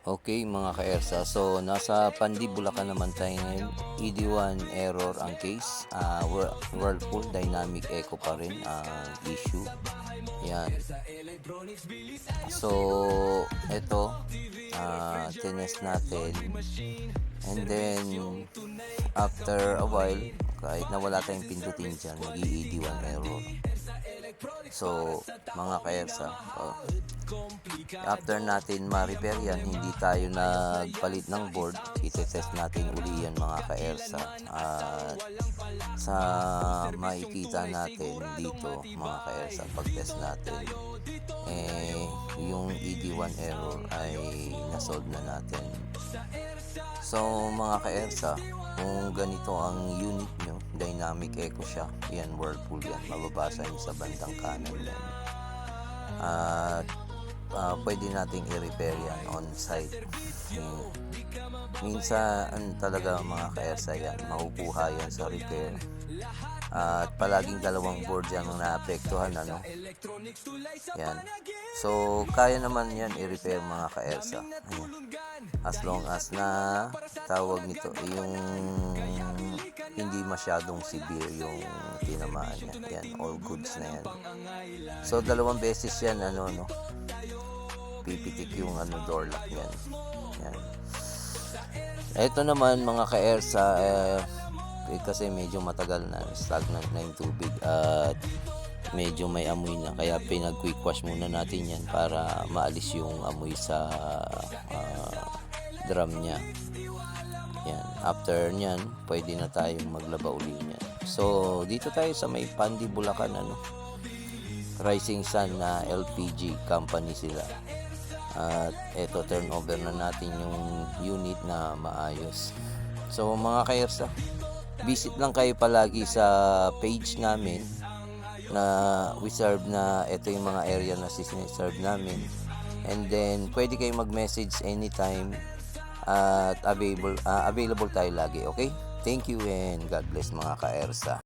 Okay mga ka-ERSA, so nasa Pandi, Bulacan naman tayo ngayon. ED1 error ang case, Whirlpool Dynamic Echo pa rin ang issue. Yan. So ito, tinest natin, and then after a while, kahit na wala tayong pindutin dyan, nag-ED1 error. So mga ka-ERSA, after natin ma-repair yan, hindi tayo nagpalit ng board, itetest natin uli yan mga ka-ERSA. At sa makikita natin dito mga ka-ERSA, pag-test natin, yung ED1 error ay nasolve na natin. So mga ka-ERSA, kung ganito ang unit nyo, dynamic echo siya, yan Whirlpool yan, mababasa nyo sa bandang kanan yan. At pwede nating i-repair yan on site. Minsan talaga mga ka-ERSA yan, makukuha yan sa repair. At palaging dalawang board yan ang naapektuhan, ano? Yan. So kaya naman yan i-repair mga ka-ERSA. As long as na tawag nito yung hindi masyadong severe yung tinamaan niya. Yan, all goods na yan. So dalawang beses yan pipitik yung door lock yan. Yan. Ito naman mga ka-ERSA, kasi medyo matagal na, stagnant na yung tubig at medyo may amoy na, kaya pinag-quick wash muna natin yan para maalis yung amoy sa drum niya. Yan. After nyan, pwede na tayong maglaba uli niyan. So dito tayo sa may Pandi, Bulacan, Rising Sun na LPG company sila. At eto, turn over na natin yung unit na maayos. So mga ka-ERSA, visit lang kayo palagi sa page namin na we serve, na ito yung mga area na serve namin, and then pwede kayong mag-message anytime at available tayo lagi. Okay, thank you and God bless mga ka-ERSA.